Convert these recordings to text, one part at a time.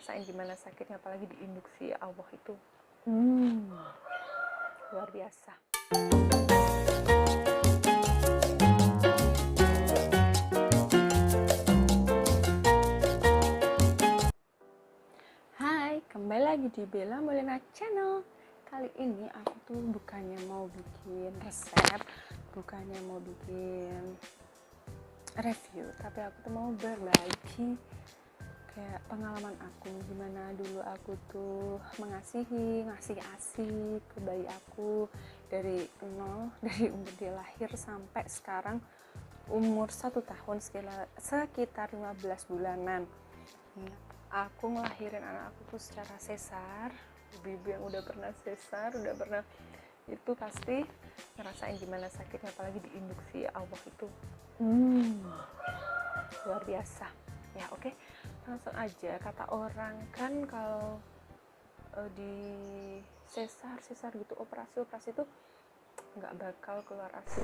ngerasain gimana sakitnya, apalagi diinduksi Allah itu luar biasa. Hai, kembali lagi di Bella Molina Channel. Kali ini aku tuh bukannya mau bikin resep, bukannya mau bikin review, tapi aku tuh mau berbagi kayak pengalaman aku, gimana dulu aku tuh ngasih ASI ke bayi aku dari nol, dari umur dia lahir sampai sekarang umur 1 tahun, sekitar 15 bulanan. Aku ngelahirin anak aku tuh secara sesar. Ibu-ibu yang udah pernah sesar, udah pernah itu pasti ngerasain gimana sakitnya, apalagi diinduksi Allah itu luar biasa ya. Oke, langsung aja. Kata orang kan kalau di sesar gitu, operasi itu nggak bakal keluar ASI.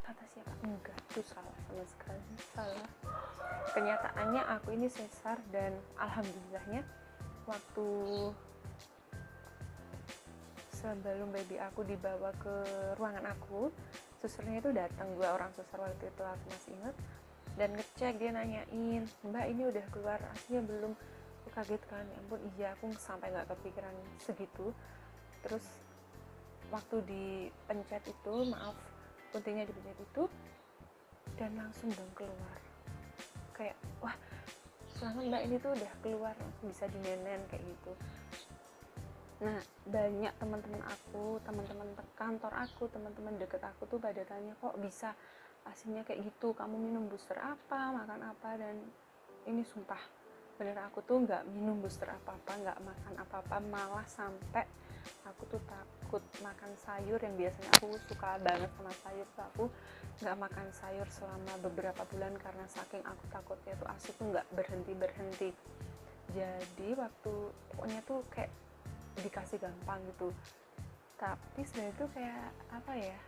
Kata siapa? Enggak, itu salah, sama sekali salah. Kenyataannya aku ini sesar, dan alhamdulillahnya waktu sebelum baby aku dibawa ke ruangan aku, susternya itu datang, 2 orang suster waktu itu, aku masih ingat, dan ngecek. Dia nanyain, "Mbak, ini udah keluar ASI-nya belum?" Aku kaget kan, ya ampun, iya, aku sampai nggak kepikiran segitu. Terus waktu dipencet itu, maaf, kuntinya dipencet itu, dan langsung dong keluar. Kayak, wah, selamat Mbak, ini tuh udah keluar, langsung bisa dinenen kayak gitu. Nah, banyak teman-teman aku, teman-teman kantor aku, teman-teman deket aku tuh pada tanya, kok bisa ASINya kayak gitu, kamu minum booster apa, makan apa? Dan ini sumpah, bener, aku tuh nggak minum booster apa-apa, nggak makan apa-apa, malah sampai aku tuh takut makan sayur yang biasanya aku suka banget sama sayur. Tuh aku nggak makan sayur selama beberapa bulan karena saking aku takutnya tuh ASI tuh nggak berhenti. Jadi waktu pokoknya tuh kayak dikasih gampang gitu, tapi sebenarnya tuh kayak apa ya,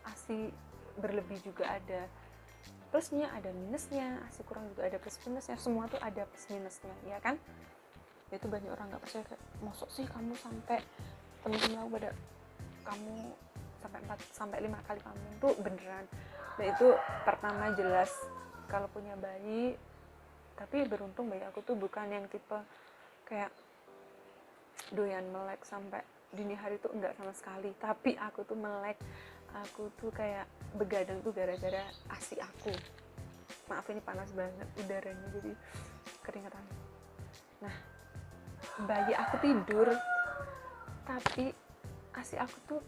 ASI berlebih juga ada plusnya, ada minusnya, ASI kurang juga ada plus minusnya, semua tuh ada plus minusnya, ya kan? Itu banyak orang nggak percaya, kayak, mosok sih kamu sampai, temen-temen aku pada, kamu sampai 4 sampai 5 kali pamen tuh beneran. Dan itu pertama jelas kalau punya bayi, tapi beruntung bayi aku tuh bukan yang tipe kayak doyan melek sampai dini hari tuh enggak sama sekali. Tapi aku tuh melek, aku tuh kayak begadang tuh gara-gara ASI aku. Maaf, ini panas banget udaranya, jadi keringetan. Nah, bayi aku tidur, tapi ASI aku tuh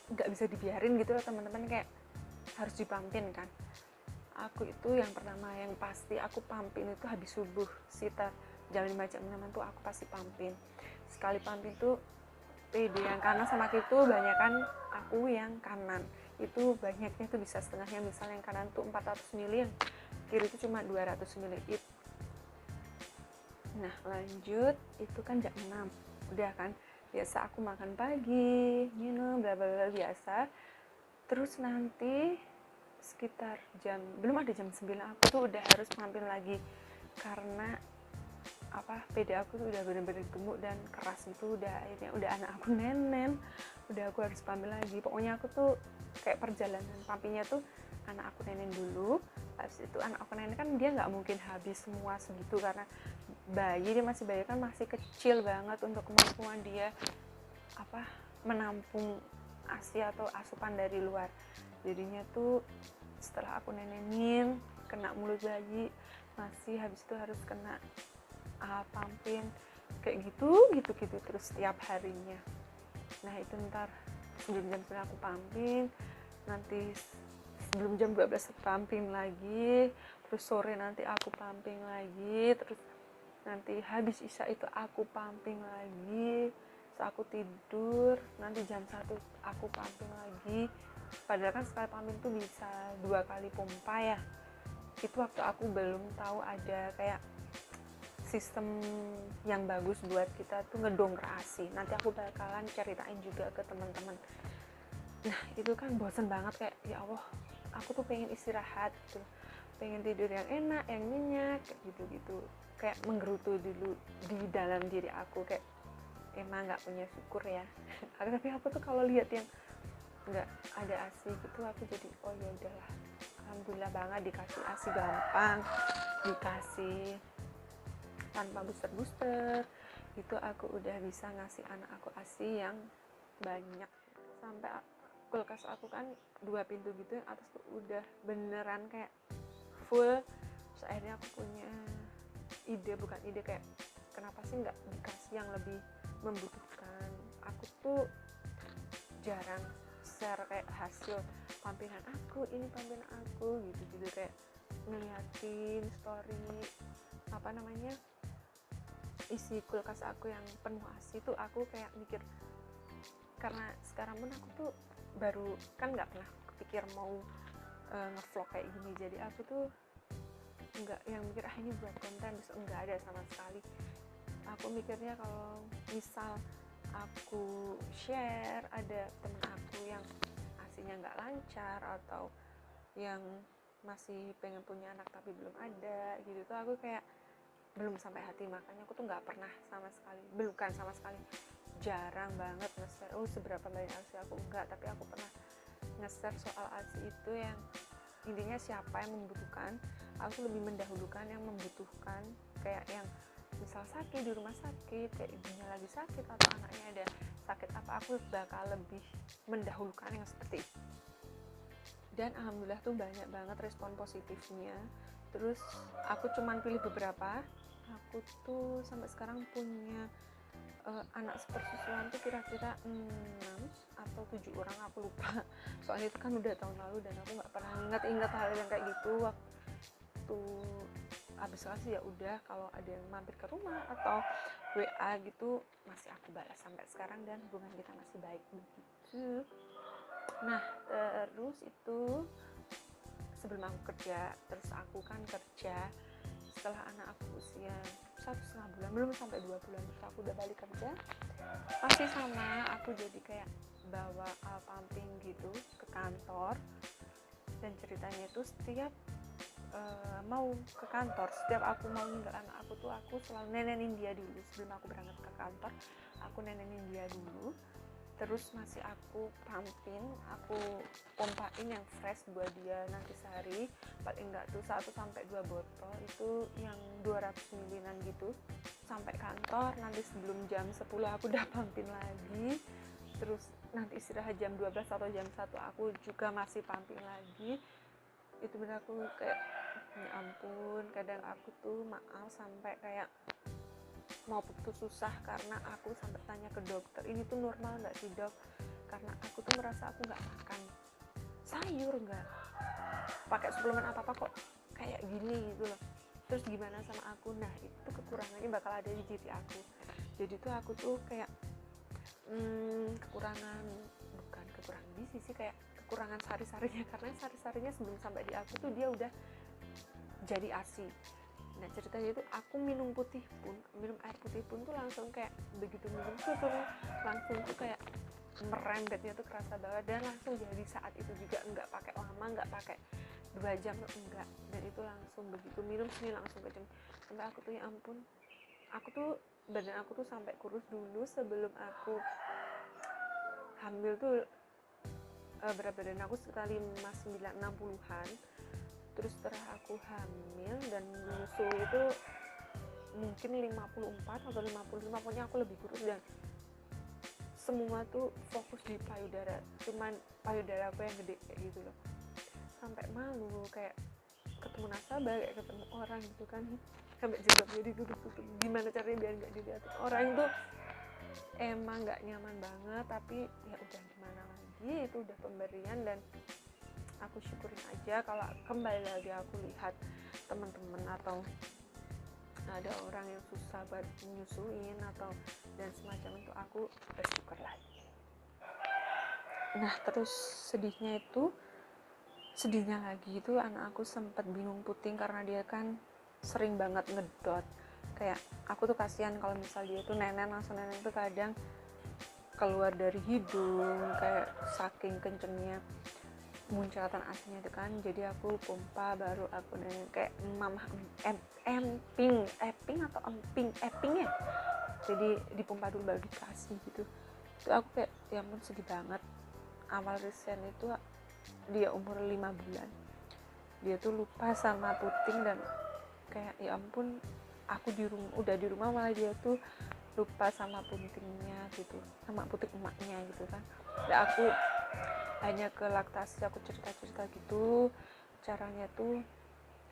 nggak bisa dibiarin gitu loh teman-teman, kayak harus dipampin kan. Aku itu yang pertama, yang pasti aku pampin itu habis subuh, sekitar jam 5 jam 6 tuh aku pasti pampin. Sekali pampin tuh PD yang kanan sama kiri tuh banyak kan, aku yang kanan itu banyaknya tuh bisa setengahnya. Misalnya yang kanan tuh 400 ml, yang kiri itu cuma 200 ml. Nah lanjut, itu kan jam 6 udah kan, biasa aku makan pagi, minum bla bla bla biasa. Terus nanti sekitar belum ada jam 9 aku tuh udah harus mampir lagi, karena apa, PD aku tuh udah bener-bener gemuk dan keras itu, akhirnya udah anak aku nenen, udah aku harus pamit lagi. Pokoknya aku tuh kayak perjalanan pampinnya tuh anak aku nenen dulu, habis itu anak aku nenen kan dia nggak mungkin habis semua segitu, karena dia masih bayi kan, masih kecil banget untuk kemampuan dia apa menampung ASI atau asupan dari luar. Jadinya tuh setelah aku nenenin, kena mulut bayi, masih habis itu harus kena pampin kayak gitu terus setiap harinya. Nah itu ntar sebelum jam 9 aku pampin, nanti sebelum jam 12 pamping lagi, terus sore nanti aku pamping lagi, terus nanti habis isya itu aku pamping lagi, terus aku tidur, nanti jam 1 aku pamping lagi. Padahal kan sekali pamping tuh bisa 2 kali pompa ya. Itu waktu aku belum tahu ada kayak sistem yang bagus buat kita tuh ngedongker ASI. Nanti aku bakalan ceritain juga ke teman-teman. Nah itu kan bosen banget, kayak ya Allah, aku tuh pengen istirahat gitu. pengen tidur yang enak, yang nyenyak, kayak gitu-gitu, kayak menggerutu dulu di dalam diri aku, kayak emang nggak punya syukur ya. Tapi aku tuh kalau lihat yang nggak ada ASI gitu, aku jadi oh ya udahlah, alhamdulillah banget dikasih ASI gampang, dikasih tanpa booster itu aku udah bisa ngasih anak aku ASI yang banyak. Sampai kulkas aku kan 2 pintu gitu, yang atas tuh udah beneran kayak full. Terus akhirnya aku punya ide, bukan ide, kayak kenapa sih nggak dikasih yang lebih membutuhkan. Aku tuh jarang share kayak hasil pampinan aku, ini pampinan aku gitu kayak ngeliatin story apa namanya isi kulkas aku yang penuh ASI tuh, aku kayak mikir, karena sekarang pun aku tuh baru kan nggak pernah kepikir mau ngevlog kayak gini, jadi aku tuh nggak yang mikir ini buat konten, terus enggak ada sama sekali. Aku mikirnya kalau misal aku share ada temen aku yang ASInya nggak lancar atau yang masih pengen punya anak tapi belum ada gitu tuh, aku kayak belum sampai hati. Makanya aku tuh nggak pernah sama sekali, bukan sama sekali, jarang banget nge-share seberapa banyak ASI aku, enggak, tapi aku pernah nge-share soal ASI itu yang intinya siapa yang membutuhkan. Aku lebih mendahulukan yang membutuhkan, kayak yang misal sakit di rumah sakit, kayak ibunya lagi sakit atau anaknya ada sakit apa, aku bakal lebih mendahulukan yang seperti itu. Dan alhamdulillah tuh banyak banget respon positifnya. Terus aku cuman pilih beberapa. Aku tuh sampai sekarang punya anak sepersusuan tuh kira-kira 6 atau 7 orang, aku lupa. Soalnya itu kan udah tahun lalu dan aku nggak pernah ingat hal yang kayak gitu. Waktu habis kelas ya udah, kalau ada yang mampir ke rumah atau WA gitu masih aku balas sampai sekarang, dan hubungan kita masih baik begitu. Nah terus itu sebelum aku kerja, terus aku kan kerja setelah anak aku usia 1,5 bulan, belum sampai 2 bulan, terus aku udah balik kerja. Pasti sama, aku jadi kayak bawa alat pumping gitu ke kantor. Dan ceritanya itu setiap mau ke kantor, setiap aku mau ninggal anak aku tuh, aku selalu nenenin dia dulu. Sebelum aku berangkat ke kantor, aku nenenin dia dulu. Terus masih aku pumpin, aku pompain yang fresh buat dia nanti sehari paling enggak tuh 1-2 botol itu yang 200 ml gitu sampai kantor. Nanti sebelum jam 10 aku udah pumpin lagi. Terus nanti istirahat jam 12 atau jam 1 aku juga masih pumpin lagi. Itu bener aku kayak ya ampun, kadang aku tuh maaf sampai kayak mau putus susah karena aku sampai tanya ke dokter, ini tuh normal nggak sih dok, karena aku tuh merasa aku nggak makan sayur, nggak pakai suplemen apa kok kayak gini gitu loh. Terus gimana sama aku? Nah itu kekurangannya bakal ada di diri aku. Jadi tuh aku tuh kayak kekurangan, bukan kekurangan gizi sih, kayak kekurangan sari-sarinya, karena sari-sarinya sebelum sampai di aku tuh dia udah jadi ASI. Nah ceritanya itu aku minum air putih pun tuh langsung kayak begitu minum tuh langsung tuh kayak merembetnya tuh kerasa banget, dan langsung jadi saat itu juga, nggak pakai lama, nggak pakai 2 jam enggak, dan itu langsung begitu minum sini langsung kejang. Sampai aku tuh ya ampun, aku tuh badan aku tuh sampai kurus dulu sebelum aku hamil tuh. Berat badan aku sekitar 59-60an. Terus setelah aku hamil dan menyusui itu mungkin 54 atau 55, pokoknya aku lebih kurus, dan semua tuh fokus di payudara, cuman payudara aku yang gede kayak gitu loh. Sampai malu kayak ketemu nasabah, kayak ketemu orang gitu kan, sampai jilbabnya ditutup, gimana caranya biar nggak dilihatin orang. Itu emang nggak nyaman banget, tapi ya udah gimana lagi, itu udah pemberian. Dan aku syukurin aja kalau kembali lagi aku lihat teman-teman atau ada orang yang susah buat menyusuin atau dan semacam itu, aku bersyukur lagi. Nah terus sedihnya lagi itu anak aku sempat bingung puting karena dia kan sering banget ngedot. Kayak aku tuh kasihan kalau misal dia tuh nenen itu kadang keluar dari hidung kayak saking kencengnya. muncratan asinya itu kan. Jadi aku pompa, baru aku nenek kayak mama emping atau emping ya, jadi dipompa dulu baru dikasih gitu. Itu aku kayak ya ampun sedih banget. Awal resign itu dia umur 5 bulan, dia tuh lupa sama puting, dan kayak ya ampun aku udah di rumah malah dia tuh lupa sama putingnya gitu, sama puting emaknya gitu kan. Dan aku hanya ke laktasi, aku cerita gitu caranya tuh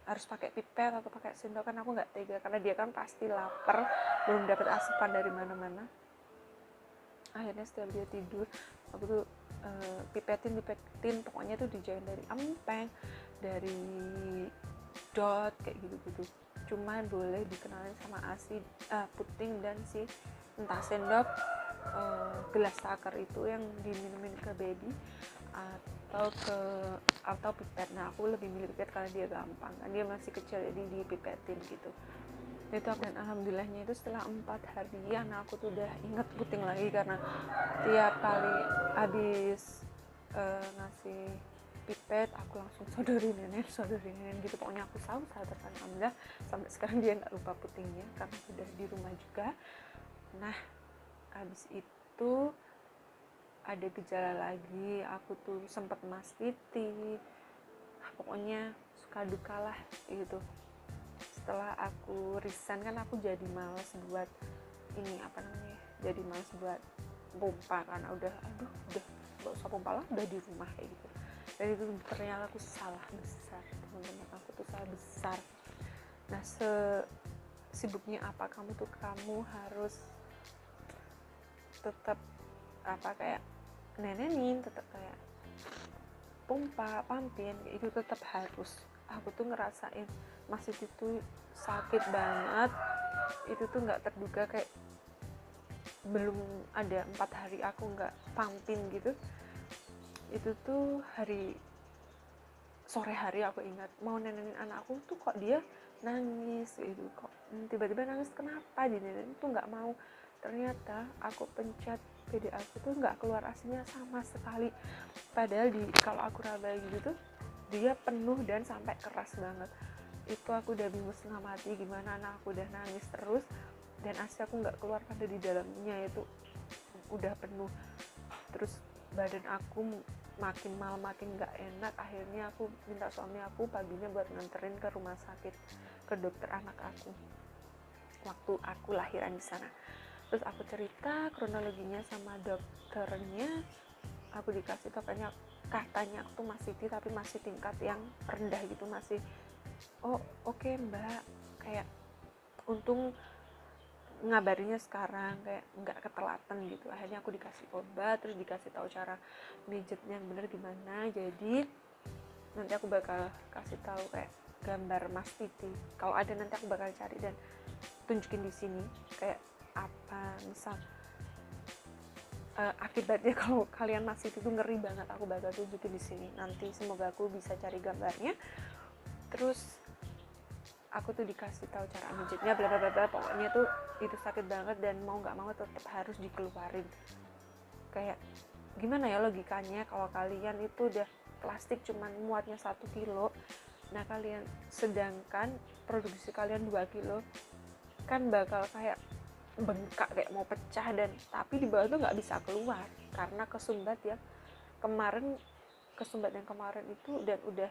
harus pakai pipet atau pakai sendok, kan aku nggak tega karena dia kan pasti lapar, belum dapat asupan dari mana-mana. Akhirnya setiap dia tidur aku tuh pipetin pokoknya tuh dijauhin dari empeng, dari dot kayak gitu. Cuman boleh dikenalin sama asi, puting dan si entah sendok, gelas takar itu yang diminumin ke baby atau pipet. Nah aku lebih milih pipet karena dia gampang kan, dia masih kecil jadi dipipetin gitu. Itu aku, dan alhamdulillahnya itu setelah 4 hari anak aku tuh udah inget puting lagi, karena tiap kali habis ngasih pipet aku langsung sodorin nenek gitu. Pokoknya aku selalu sadar, alhamdulillah sampai sekarang dia nggak lupa putingnya karena sudah di rumah juga. Nah habis itu ada gejala lagi, aku tuh sempat mastiti, pokoknya suka duka lah gitu. Setelah aku resign kan aku jadi males buat ini jadi males buat pompa karena udah gak usah pompa lah, udah di rumah kayak gitu. Dan itu ternyata aku salah besar, teman-teman, aku tuh salah besar. Nah sibuknya apa kamu harus tetap kayak nenenin, tetap kayak pompa, pampin, itu tetap harus. Aku tuh ngerasain masih itu sakit banget, itu tuh nggak terduga, kayak belum ada 4 hari aku nggak pampin gitu. Itu tuh sore hari aku ingat mau nenenin anakku tuh kok dia nangis gitu, kok tiba-tiba nangis, kenapa dinenenin tuh nggak mau. Ternyata aku pencet PD aku tuh nggak keluar asinya sama sekali, padahal kalau aku raba gitu tuh dia penuh dan sampai keras banget. Itu aku udah bingung setengah mati, gimana anak aku udah nangis terus dan asi aku nggak keluar karena di dalamnya itu udah penuh. Terus badan aku makin malam makin nggak enak. Akhirnya aku minta suami aku paginya buat nganterin ke rumah sakit, ke dokter anak aku waktu aku lahiran di sana. Terus aku cerita kronologinya sama dokternya, aku dikasih katanya aku tuh masih tapi masih tingkat yang rendah gitu, masih oke, Mbak, kayak untung ngabarinya sekarang, kayak nggak ketelatan gitu. Akhirnya aku dikasih obat, terus dikasih tahu cara mijetnya yang bener gimana. Jadi nanti aku bakal kasih tahu kayak gambar mastiti, kalau ada nanti aku bakal cari dan tunjukin di sini kayak apa misal akibatnya kalau kalian mastiti itu ngeri banget. Aku bakal tunjukin di sini nanti, semoga aku bisa cari gambarnya. Terus aku tuh dikasih tahu cara mijitnya bla bla bla, pokoknya tuh itu sakit banget dan mau nggak mau tetap harus dikeluarin. Kayak gimana ya logikanya, kalau kalian itu udah plastik cuman muatnya 1 kilo, nah kalian sedangkan produksi kalian 2 kilo, kan bakal kayak bengkak, kayak mau pecah, dan tapi di bawah tuh nggak bisa keluar karena kesumbat yang kemarin itu dan udah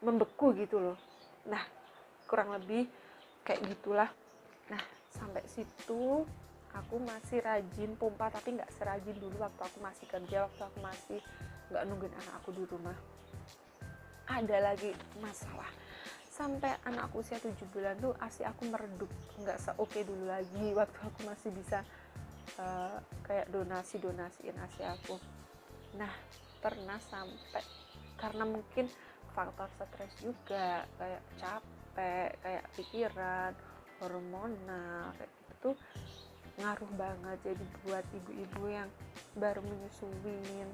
membeku gitu loh. Nah kurang lebih kayak gitulah. Nah sampai situ aku masih rajin pompa, tapi nggak serajin dulu waktu aku masih kerja, waktu aku masih nggak nungguin anak aku di rumah. Ada lagi masalah, sampai anak aku usia 7 bulan tuh asi aku meredup, nggak se-oke dulu lagi waktu aku masih bisa kayak donasiin asi aku. Nah pernah sampai karena mungkin faktor stres juga, kayak capek, kayak pikiran, hormonal kayak gitu tuh ngaruh banget. Jadi buat ibu-ibu yang baru menyusuin,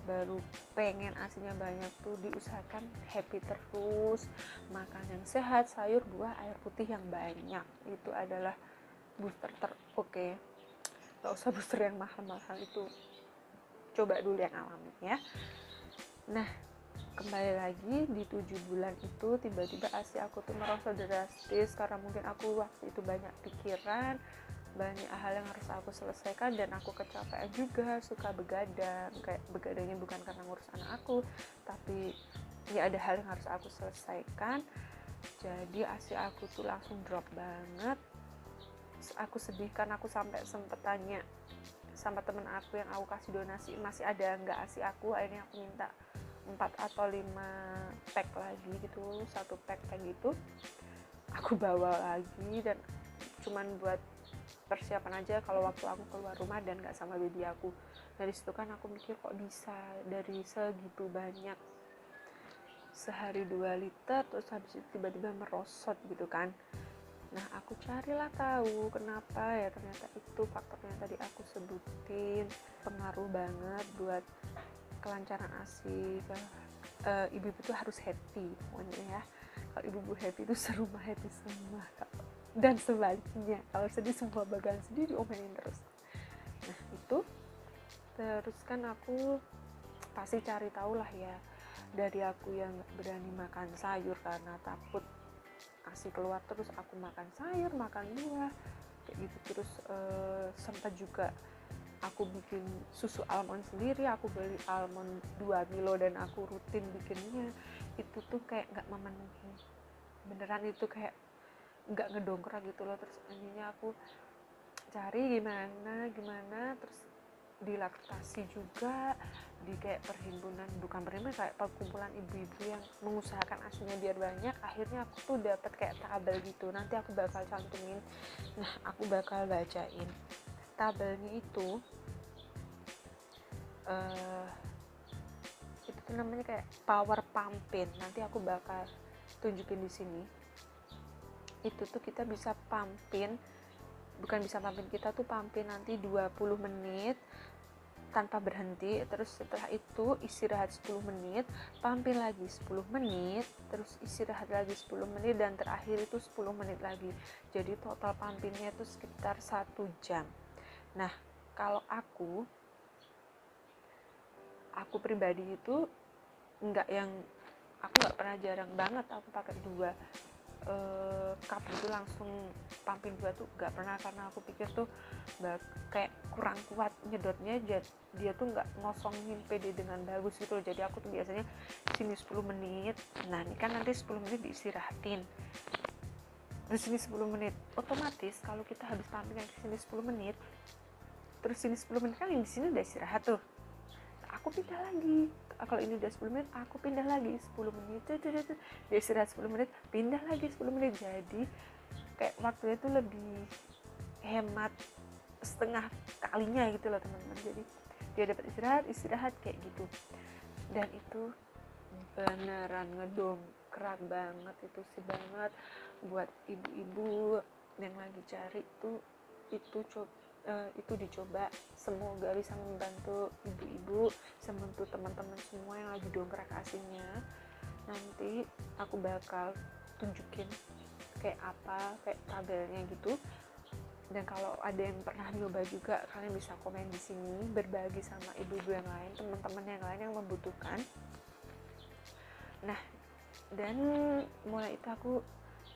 baru pengen asinya banyak tuh diusahakan happy terus, makan yang sehat, sayur, buah, air putih yang banyak. Itu adalah booster oke. Gak usah booster yang mahal-mahal, itu coba dulu yang alami ya. Nah kembali lagi di 7 bulan itu tiba-tiba ASI aku tuh merosot drastis karena mungkin aku waktu itu banyak pikiran, banyak hal yang harus aku selesaikan, dan aku kecapean juga, suka begadang. Kayak begadangnya bukan karena ngurus anak aku, tapi ya ada hal yang harus aku selesaikan. Jadi ASI aku tuh langsung drop banget. Aku sedih kan, aku sampai sempet tanya sama temen aku yang aku kasih donasi, masih ada nggak ASI aku. Akhirnya aku minta 4 atau 5 pack lagi gitu, 1 pack kayak gitu aku bawa lagi, dan cuman buat persiapan aja kalau waktu aku keluar rumah dan gak sama baby aku. Dari situ kan aku mikir, kok bisa dari segitu banyak, sehari 2 liter, terus habis itu tiba-tiba merosot gitu kan. Nah aku carilah tahu kenapa ya, ternyata itu faktornya tadi aku sebutin, pengaruh banget buat kelancaran ASI. Ibu-ibu tuh harus happy pokoknya ya. Kalau ibu-ibu happy itu serumah happy semua, dan sebaliknya kalau sedih semua bakalan sedih, diomelin terus. Nah itu terus kan aku pasti cari tahu lah ya, dari aku yang gak berani makan sayur karena takut ASI keluar, terus aku makan sayur, makan buah kayak gitu. Terus sempat juga aku bikin susu almond sendiri, aku beli almond 2 kilo dan aku rutin bikinnya. Itu tuh kayak gak memenuhi, beneran itu kayak gak ngedongkrak gitu loh. Terus akhirnya aku cari gimana, terus di laktasi juga, di kayak perhimpunan, bukan perhimpunan, kayak perkumpulan ibu-ibu yang mengusahakan ASINya biar banyak. Akhirnya aku tuh dapat kayak tabel gitu, nanti aku bakal cantumin. Nah aku bakal bacain tabelnya itu. Itu tuh namanya kayak power pumping, nanti aku bakal tunjukin di sini. Itu tuh kita bisa pumping, bukan bisa pumping, kita tuh pumping nanti 20 menit tanpa berhenti, terus setelah itu istirahat 10 menit, pumping lagi 10 menit, terus istirahat lagi 10 menit, dan terakhir itu 10 menit lagi. Jadi total pumpingnya itu sekitar 1 jam. Nah kalau aku pribadi itu aku nggak pernah, jarang banget aku pakai 2 cup itu langsung pumping 2 tuh nggak pernah, karena aku pikir tuh kayak kurang kuat nyedotnya, dia tuh nggak ngosongin PD dengan bagus gitu. Jadi aku tuh biasanya sini 10 menit, nah ini kan nanti 10 menit diistirahatin, terus sini 10 menit, otomatis kalau kita habis pumping yang sini 10 menit, terus sini 10 menit kan yang di sini udah istirahat tuh, aku pindah lagi. Kalau ini udah 10 menit, aku pindah lagi 10 menit, dia istirahat 10 menit, pindah lagi 10 menit. Jadi kayak waktunya itu lebih hemat setengah kalinya gitu loh teman-teman. Jadi dia dapat istirahat kayak gitu, dan itu beneran ngedongkrak banget itu sih, banget buat ibu-ibu yang lagi cari itu dicoba, semoga bisa membantu ibu-ibu, membantu teman-teman semua yang lagi dongkrak ASINya. Nanti aku bakal tunjukin kayak apa, kayak tabelnya gitu. Dan kalau ada yang pernah nyoba juga, kalian bisa komen di sini, berbagi sama ibu-ibu yang lain, teman-teman yang lain yang membutuhkan. Nah, dan mulai itu aku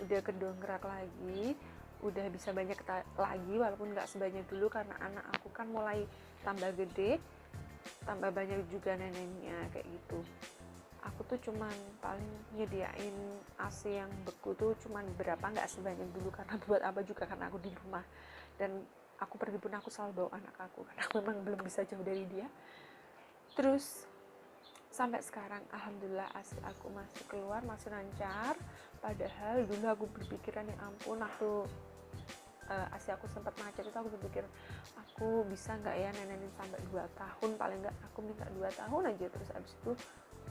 udah kedongkrak lagi, udah bisa banyak lagi, walaupun nggak sebanyak dulu karena anak aku kan mulai tambah gede, tambah banyak juga neneknya kayak gitu. Aku tuh cuman paling nyediain ASI yang beku tuh cuman berapa, nggak sebanyak dulu, karena buat apa juga, karena aku di rumah dan aku pergi pun aku selalu bawa anak aku karena memang belum bisa jauh dari dia. Terus sampai sekarang alhamdulillah ASI aku masih keluar, masih lancar. Padahal dulu aku berpikiran, ya ampun, aku ASI aku sempat macet itu, aku berpikir aku bisa nggak ya nenenin sampai 2 tahun, paling nggak aku minta 2 tahun aja, terus abis itu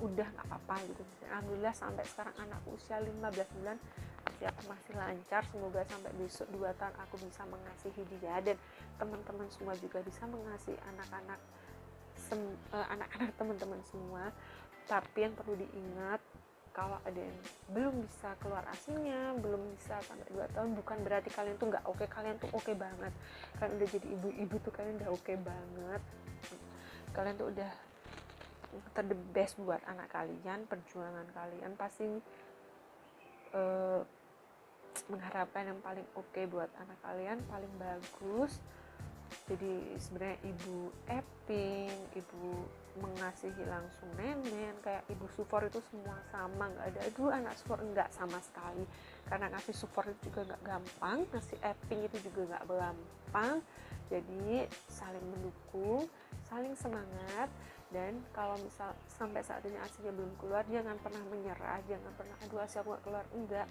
udah nggak apa-apa gitu. Dan alhamdulillah sampai sekarang anakku usia 15 bulan ASI aku masih lancar. Semoga sampai besok 2 tahun aku bisa mengasihi dia, dan teman-teman semua juga bisa mengasihi anak-anak teman-teman semua. Tapi yang perlu diingat, kalau ada yang belum bisa keluar ASINya, belum bisa sampai 2 tahun, bukan berarti kalian tuh nggak oke, kalian tuh oke banget. Kalian udah jadi ibu-ibu tuh kalian udah oke banget, kalian tuh udah the best buat anak kalian. Perjuangan kalian pasti mengharapkan yang paling oke buat anak kalian, paling bagus. Jadi sebenarnya Ibu Eping, Ibu mengasihi langsung Nenen, kayak Ibu Sufor itu semua sama, nggak ada aduh anak Sufor, enggak sama sekali. Karena ngasih Sufor itu juga nggak gampang, ngasih Eping itu juga nggak gampang. Jadi saling mendukung, saling semangat. Dan kalau misal sampai saat ini ASInya belum keluar, jangan pernah menyerah, jangan pernah aduh ASI aku nggak keluar, enggak,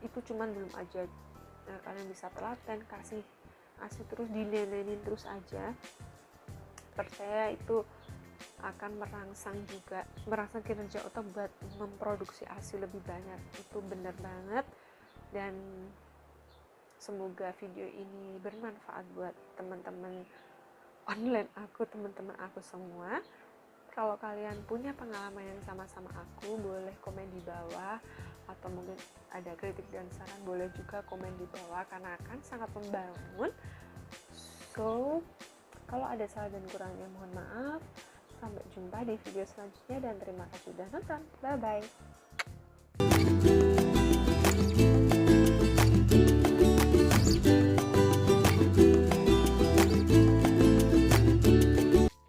itu cuman belum aja. Nah, kalian bisa telaten, kasih ASI terus, dinenenin terus aja, percaya itu akan merangsang juga, merangsang kinerja otak buat memproduksi ASI lebih banyak. Itu benar banget. Dan semoga video ini bermanfaat buat teman-teman online aku, teman-teman aku semua. Kalau kalian punya pengalaman yang sama-sama aku, boleh komen di bawah, atau mungkin ada kritik dan saran, boleh juga komen di bawah, karena akan sangat membangun. So, kalau ada salah dan kurangnya mohon maaf. Sampai jumpa di video selanjutnya dan terima kasih sudah nonton. Bye bye.